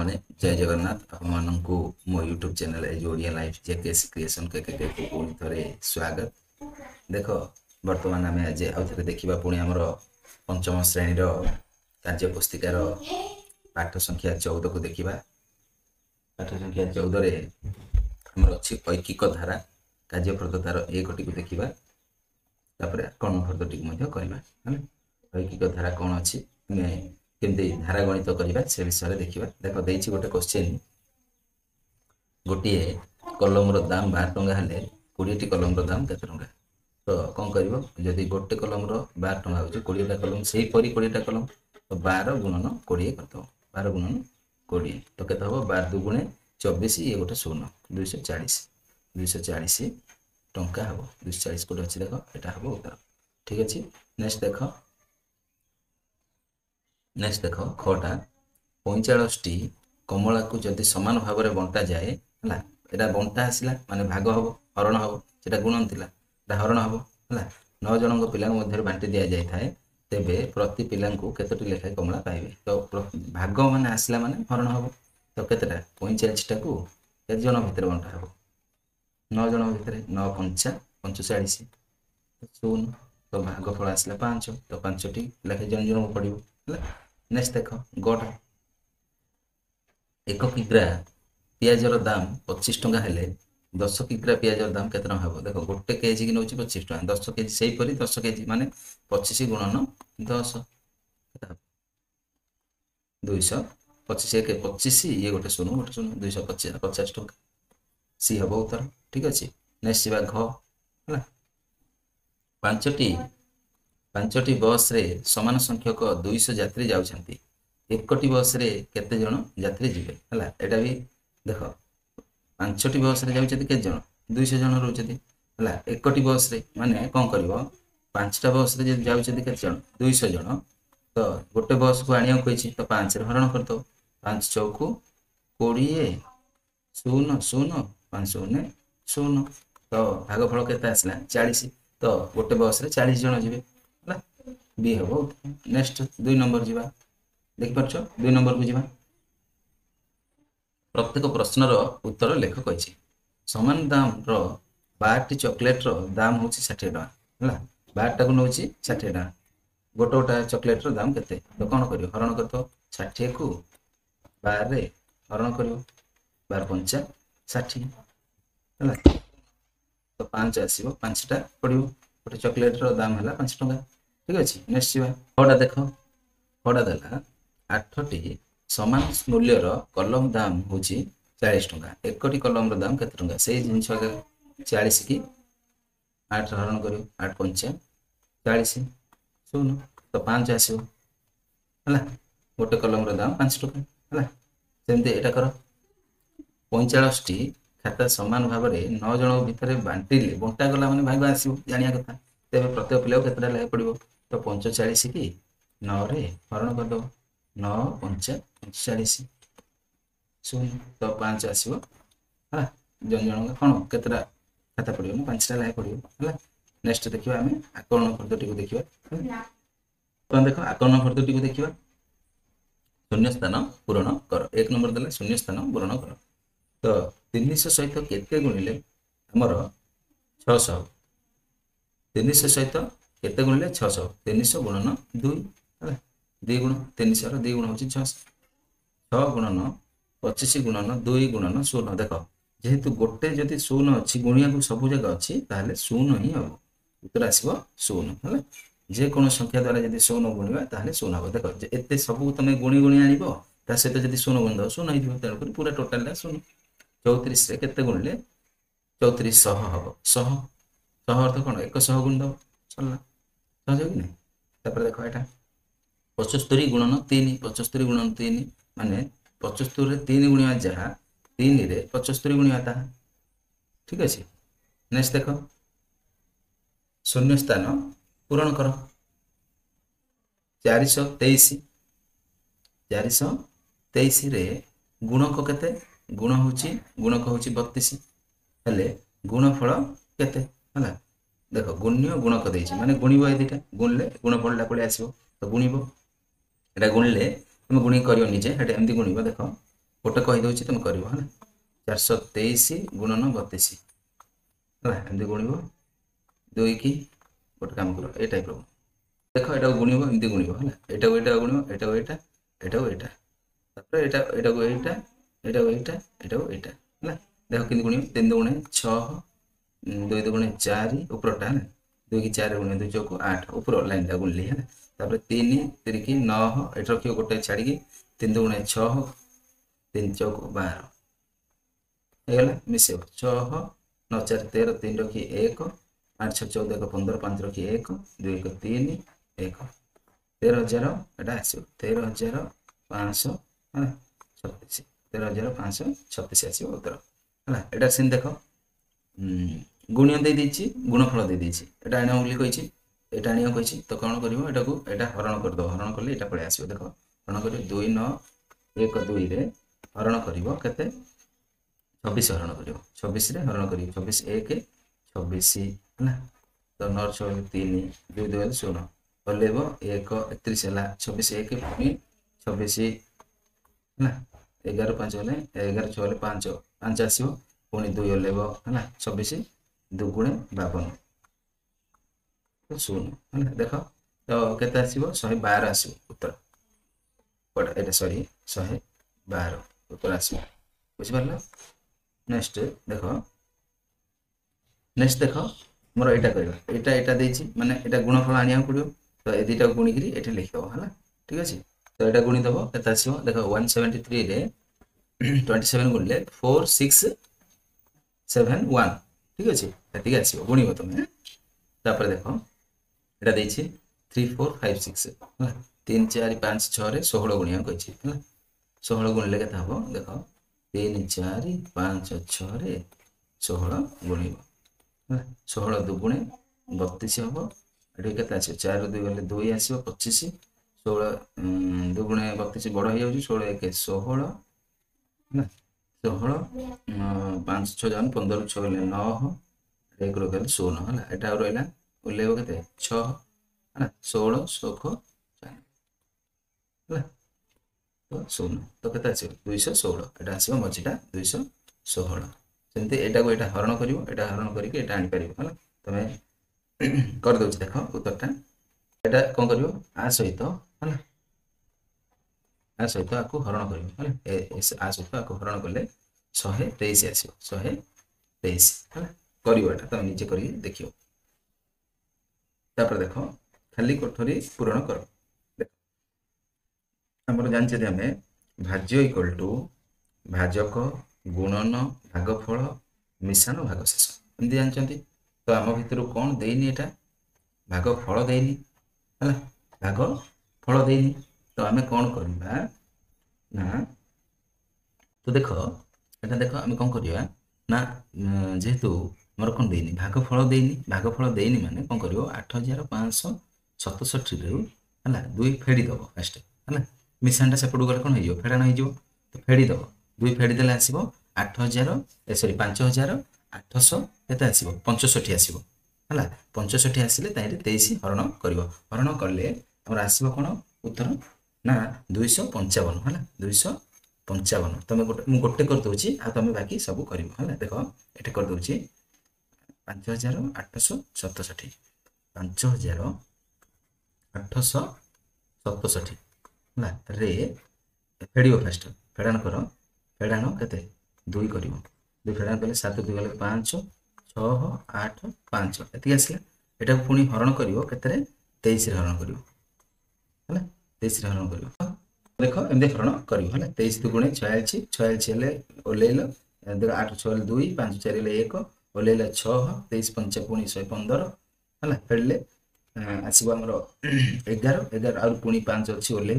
मैंने जय जगन्नाथ आपको मो यूट्यूब चैनल एज ओडिया लाइफ जेकेएस क्रिएशन के पुणी थे स्वागत। देख बर्तमान आम आज आउ थे देखा पुणी आमर पंचम श्रेणी कार्यपुस्तिकार पाठ संख्या 14 को देखा। पाठ संख्या 14 आमर अच्छी ऐकिक धारा कार्यप्रदतार एकटी को देखा कर्णफर्दटी करवा। ऐकिक धारा कौन अच्छी केमती धारा गणित करवा से विषय देखा। देख देती गोटे क्वेश्चन गोटे कलम दाम 12 टंका हेले 20टी कलम दाम केते टंका। तो कौन कर जदि गोटे कलम 12 टंका हो 20टा कलम से 20टा कलम तो 12 गुणन 20 करद 12 गुणन 20 तो केते हम 12 दुगुणे 24 ये गोटे 0 240 टंका हम 240 गोटे अच्छी देख यहाँ हम उत्तर ठीक अच्छे। नेक्स्ट देख खटा 45टी कमला को जदि समान भाव में बंटा जाए है यहाँ बंटा आसला माने भाग हम हरण हम से गुणन था हरण हम है 9 जन पिला मध्य बांटी दि जाए तेबे प्रति पिला केतोटी लेखाएं कमला पाइबे। तो भाग माने आसला माने हरण हम तो केतेटा 45टा को केते जन भितर बंटा हम 9 जन भितर 9 5 45 0 तो भागफल आसला 5 तो 5टी लेखाएं जन जन पड़ो। नेक्स्ट देख गटा 1 किग्रा पियाजर दाम 25 टंका हेले 10 किग्रा पियाजर दाम केते टंका हम। देख गोटे केजी की नौ 25 टंका 10 केजी से ही 10 केजी माने 25 गुणन 10 225 एक 25 ये गोटे 0 गोटे 0 250 टंका सी हम उत्तर ठीक अच्छे। नेक्स्ट जा घ है 5टी बस रे समान संख्यक 200 यात्री जाउछंती 1टी बस रे केते जन यात्री जिबे है एटा भी देख 5टी बस रे जाउछंती केते जन 200 जन रहउछंती है 1टी बस रे माने कोन करबो 5टा बस रे जे जाउछंती केते जन 200 जन तो गोटे बस को आनिया कहिछि तो 5 रे हरण करतो 5 चौको 20 0 0 5 0 0 तो भागफल केते आसला 40 तो गोटे बस रे 40 जन जिबे बी हम। नेक्स्ट 2 नंबर जीवा देख पार्छ 2 नंबर को जीवा प्रत्येक प्रश्नर उत्तर लेख कही समान दाम रो 12टी चॉकलेट रो दाम हूँ 60 टका है 12टा को नौ 60 टका गोटे गोटा चॉकलेट रो दाम केते तो कौन कर हरण कर तो 60 को 12 रे हरण कर 12 5 60 है तो 5 आसो 5टा पड़ो गोटे चॉकलेट रो दाम है 5 टका ठीक अच्छे। नेक्स्ट जीवा छटा देख छटा देला 8टी समान मूल्यर कलम दाम हूँ 40 टंका 1टी कलम दाम केते टंका से जिनस 40 की 8 हरण कर 8 5 40 0 तो 5 आसो है गोटे कलम दाम 5 टंका है सेमती एटा कर 45टी खाता समान भाव में 9 जन भितर बांटिले बंटा गला माने भाग आसो जानिया कथा तेज प्रत्येक पिला केतटा लेखा पड़ो तो 45 की 9 रे हरण करद 9 5 45 0 तो 5 आसो है जन जन कौन केतटा खाता पड़ो ना 5टा लेखा पड़ो है। नेक्स्ट देखिए आम आकर्ण फर्दटी को देखिए तो देख आकर्ण फर्दटी को देखिए शून्य स्थान पूरण कर 1 नंबर देला शून्य स्थान पूरण कर तो 300 सहित केते गुणिले हमर 600 300 सहित केते गुणिले 600 300 गुणन 2 है 2 गुण 300 रो 2 गुण होची 600 6 गुणन 25 गुणन 2 गुणन 0 देख जेहेतु गोटे जदि 0 अच्छी गुणिया को सब जगह अच्छी ताहले 0 ही हम उत्तर आसीबो 0 है जे कोन संख्या द्वारा जदि 0 गुणिबा ताहले 0 हो देख एते सब तमे गुणी गुणी आनिबो ता सहित जदि 0 गुण दो 0 आइबो तेन कर पूरा टोटल 0 34 रे केते गुणिले 34 100 हबो 100 अर्थ कौन 100 गुण दब चलना सहज कि नहीं। तापर देख यहाँ 75 गुणन 3 75 गुणन 3 माने 75 रे 3 गुणिया जहाँ 3 रे 75 गुणिया ता ठीक अच्छे। नेक्स्ट देख शून्य स्थान पूरण कर 423 रे गुणक केते गुणक हूँ 32 हेले गुणफल केते है देख गुण्य गुणक देछि माने गुणिबो ए दिटा गुणले गुणफलटा पळे आसीबो तो गुणिबो एटा गुणले तुम गुणी करियो निजे हेटा एमती गुणिबो देख गोटे कहीदे तुम कर 423 गुणन 32 है एमती गुणव 2 की गोटे कम कर ये टाइप देख यहाँ गुणव एमती गुणव है यहाँ गुणव यहाँ यहाँ है देख कि गुण 3 दुगुणे 6 2 दुगुणे 4 उपरटा है 2 की 4 गुणे 2 चौक 8 ऊपर लाइन टा गुणली है 3 3 की 9 ये रखिए गोटे छाड़ी 3 दुगुणे 6 3 चौक 12 ହେଇଗଲା ମିଶେଇବ 6 9 4 13 3 ରଖି 1 8 6 14 15 5 ରଖି 1 2 1 3 1 13,000 ଏଟା ଆସିବ 13,536 ହେଲା 36 13,536 ଆସିବ ଉତ୍ତର ହେଲା ଏଟା ସେମିତି ଦେଖ ଗୁଣିୟ ଦେଇ ଦେଇଛି ଗୁଣଫଳ ଦେଇ ଦେଇଛି ଏଟା ଆଣିବ ବୋଲି କହିଛି ଏଟା ଆଣିବ କହିଛି ତ କ'ଣ କରିବ ଏଟାକୁ ଏଟା ହରଣ କରିଦେବ ହରଣ କଲେ ଏଟା ପଳେଇ ଆସିବ ଦେଖ ହରଣ କରିବ 2 9 1 2 ରେ ହରଣ କରିବ କେତେ 26 हरण कर 26 रे हरण कर 26 1 26 है तो 9 6 3 2 2 16 हलेब 1 31 है 26 1 पुणी 26 है 11 5 हेले 11 6 हेले 5 5 आसो पुणी 2 हलेब है 26 दुगुणे 52 तो 0 है देख तो केते आसो 112 आसो उत्तर कोटा एटा सॉरी 112 उत्तर आसो बुझि पारला नेक्स्ट देख मोर यहाँ करवा यहाँ देती माने यहाँ गुणफल आने पड़ो तो ये दुटा गुणिक ये लिखिदेव है ठीक अच्छे तो यहाँ गुणिदेव के देख 173 रे 27 गुणिले 4 6 7 1 ठीक अच्छे ये आसो गुणव तुम्हें तापर देख यहाँ देती 3 4 5 6 है 3 4 5 6 16 गुणिया कही 16 गुणिले के हम देख 3 4 5 6 16 गुणव 16 दुगुणे 32 हम ये के 4 2 गले 2 आसो 25 16 दुगुणे 32 बड़ हो 16 1 16 है 16 5 6 जान 15 6 गले 9 1 गले 16 है यहाँ रहा ओल्लेब के 6 है 16 16 है तो 0 तो के 216 यहाँ आसो मझीटा 216 सेमती यहाँ को यहाँ हरण कर हरण करके आनी पार है तुम करदे देख उत्तरटा यहाँ कौन कर आ सहित है आ सहित आपको हरण कर आ सहित आपको हरण कले 123 आसो 123 है करटा तुम निजे कर देख देख खाली कोठरी पूरण कर आम जानते आम भाज्य इक्वल टू भाजक गुणन भागफल मिश्रण भागशेष एमती जानते तो आम भितर कौन देनी एटा भागफल देनी है भागफल देनी तो आम कौन करवा ना तो देख एटा देख आम कौन करवा ना जेहेतु मोर कौन देनी भागफल देनी माने कौन कर 8567 रु है 2 फेड़ीदेव फास्ट है मिशानटा सेपट गले कौन हो फेड़ाण हो तो फेड़ीदेव 2 फेड़ीदे आसो 8000 सरी 5800 के आसो 65 आसो है 65 आसिले 23 हरण कर हरण कले आसो कौन उत्तर ना 255 है 255 तुम गोटे करदे तुम बाकी सब कर देख ये करदे 5867 5867 है रे फेड़ फास्ट फेड़ाण कर फेड़ाण के 2 कर 2 फेड़ाण कले 7 2 गले 5 6 8 5 ये आसला यहाँ पुणी हरण कर 23 हरण कर 23 हरण कर देख एमती हरण कर 23 दुगुणे 46 46 ओल्ल 8 6 2 5 4 1 ओल्ल 6 23 5 पुणी 115 है फेड़े आसो आमर 11 11 आउ पुणी 5 अच्छी ओल्ल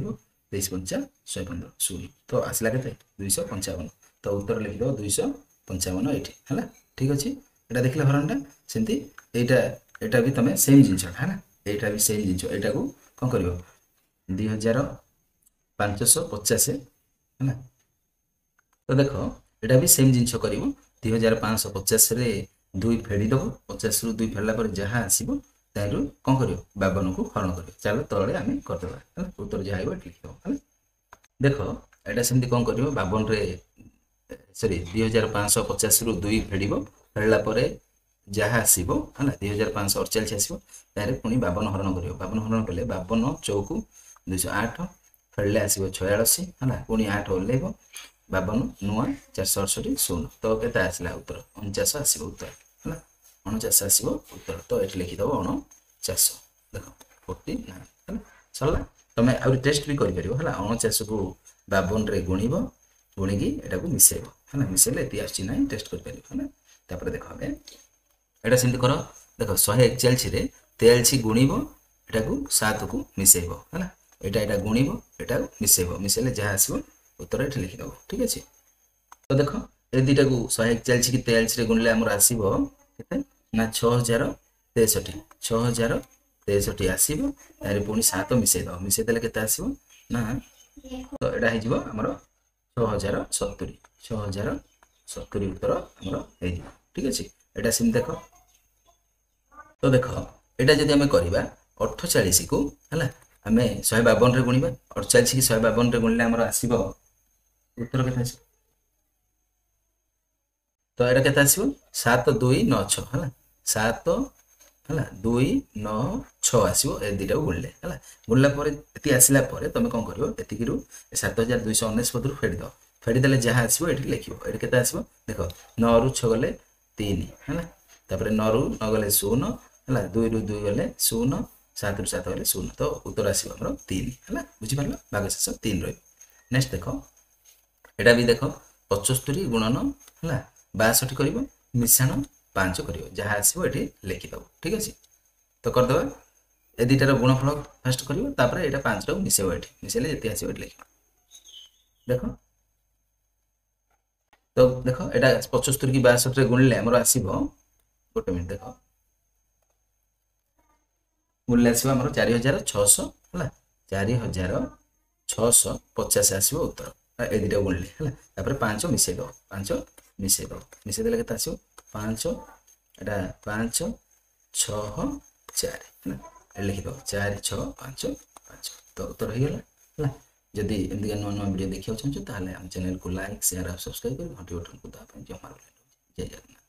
23 5 115 0 तो आसला के 255 तो उत्तर लिखिदेव 255 ये है ठीक अच्छे यहाँ देखिए हरणटा सेमती यहाँ भी तुम सेम जिनसा है यहाँ भी सेम जिन यहाँ को कौन कर 2550 है तो देख यहाँ भी सेम जिन कर 2550 रे 2 फेड़ीदेव 50 रु 2 फेरला जहाँ आसो तारू कौन कर 52 को हरण कर चलो तले आम करदे उत्तर जहाँ लिखिदेव है देख ଏଇଟା ସେମିତି କ'ଣ କରିବ 52ରେ ସରି 2550 ରୁ 2 ଫେଡ଼ିବ। ଫେଡ଼ିଲା ପରେ ଯାହା ଆସିବ ହେଲା 2548 ଆସିବ। ତାହେଲେ ପୁଣି 52 ହରଣ କରିବ। 52 ହରଣ କଲେ 52 ଚଉକୁ 208 ଫେଡ଼ିଲେ ଆସିବ 46 ହେଲା। ପୁଣି 8 ଓହ୍ଲେଇବ 52 ନୂଆ 468 ଶୂନ। ତ କେତେ ଆସିଲା ଉତ୍ତର? 49 ଆସିବ ଉତ୍ତର ହେଲା। 49 ଆସିବ ଉତ୍ତର। ତ ଏଠି ଲେଖିଦେବ 49 ଦେଖ 49 ହେଲା। ସରିଲା। ତମେ ଆହୁରି ଟେଷ୍ଟ ବି କରିପାରିବ ହେଲା। 49କୁ 52ରେ ଗୁଣିବ, ଗୁଣିକି ଏଟାକୁ ମିଶେଇବ ହେଲା। ମିଶେଇଲେ ଏତିକି ଆସୁଛି ନାହିଁ ଟେଷ୍ଟ କରିପାରିବ ହେଲା। ତାପରେ ଦେଖ ଆମେ ଏଇଟା ସେମିତି କର। ଦେଖ 141ରେ 43 ଗୁଣିବ, ଏଟାକୁ 7କୁ ମିଶେଇବ ହେଲା। ଏଇଟା ଗୁଣିବ, ଏଟାକୁ ମିଶେଇବ। ମିଶେଇଲେ ଯାହା ଆସିବ ଉତ୍ତର ଏଠି ଲିଖିଦେବ। ଠିକ ଅଛି। ତ ଦେଖ ଏ ଦୁଇଟାକୁ 141 କି 43ରେ ଗୁଣିଲେ ଆମର ଆସିବ କେତେ ନା 6063। 6063 ଆସିବ। ତାହେଲେ ପୁଣି 7 ମିଶେଇଦେବ। ମିଶେଇଦେଲେ କେତେ ଆସିବ ନା ତ ଏଇଟା ହେଇଯିବ ଆମର 6070। 6070 ଉତ୍ତର ଆମର ହେଇଯିବ। ଠିକ ଅଛି। ଏଇଟା ସେମିତି ଦେଖ। ତ ଦେଖ ଏଇଟା ଯଦି ଆମେ କରିବା 48କୁ ହେଲା ଆମେ 152ରେ ଗୁଣିବା। 48 କି 152ରେ ଗୁଣିଲେ ଆମର ଆସିବ ଉତ୍ତର କେତେ ଆସିବ? ତ ଏଇଟା କେତେ ଆସିବ? 7296 ହେଲା। 7 ହେଲା 296 ଆସିବ ଏ ଦୁଇଟାକୁ ଗୁଣିଲେ ହେଲା। ଗୁଣିଲା ପରେ ଏତିକି ଆସିଲା ପରେ ତମେ କ'ଣ କରିବ? ଏତିକିରୁ 7299ରୁ ଫେଡ଼ିଦେବ। ଫେଡ଼ିଦେଲେ ଯାହା ଆସିବ ଏଠି ଲେଖିବ। ଏଠି କେତେ ଆସିବ ଦେଖ 9ରୁ 6 ଗଲେ 3 ହେଲା। ତାପରେ 9ରୁ 9 ଗଲେ 0 ହେଲା। 2ରୁ 2 ଗଲେ 0, 7ରୁ 7 ଗଲେ 0। ତ ଉତ୍ତର ଆସିବ ଆମର 3 ହେଲା। ବୁଝିପାରିଲ? ଭାଗ ଶେଷ 3 ରହିବ। ନେକ୍ସଟ ଦେଖ ଏଇଟା ବି ଦେଖ 75 ଗୁଣନ ହେଲା 62 କରିବ, ମିଶାଣ 5 କରିବ। ଯାହା ଆସିବ ଏଠି ଲେଖିଦେବ। ଠିକ ଅଛି। ତ କରିଦେବା। ଏ ଦୁଇଟାର ଗୁଣଫଳ ଫାଷ୍ଟ କରିବ, ତାପରେ ଏଇଟା 5ଟାକୁ ମିଶେଇବ। ଏଠି ମିଶେଇଲେ ଯେତେ ଆସିବ ଏଠି ଲେଖିବ। ଦେଖ ତ ଦେଖ ଏଇଟା 75 କି 62ରେ ଗୁଣିଲେ ଆମର ଆସିବ, ଗୋଟେ ମିନିଟ୍ ଦେଖ, ଗୁଣିଲେ ଆସିବ ଆମର 4600 ହେଲା। 4650 ଆସିବ ଉତ୍ତର। ଏ ଦୁଇଟା ଗୁଣିଲେ ହେଲା। ତାପରେ 5 ମିଶେଇଦେବ। 5 ମିଶେଇଦେବ। ମିଶେଇଦେଲେ କେତେ ଆସିବ? 5 ଏଇଟା 5 6 4 ହେଲା। ଲେଖିଦେବ 4 6 5 5। ତ ଉତ୍ତର ହେଇଗଲା ହେଲା। ଯଦି ଏମିତିକା ନୂଆ ନୂଆ ଭିଡ଼ିଓ ଦେଖିବାକୁ ଚାହୁଁଛ ତାହେଲେ ଆମ ଚ୍ୟାନେଲକୁ ଲାଇକ୍, ସେୟାର ଆଉ ସବସ୍କ୍ରାଇବ୍ କରି ଘଣ୍ଟି ବଟନକୁ ଦେବା ପାଇଁ ଜମାରୁ ଜୟ ଜଗନ୍ନାଥ।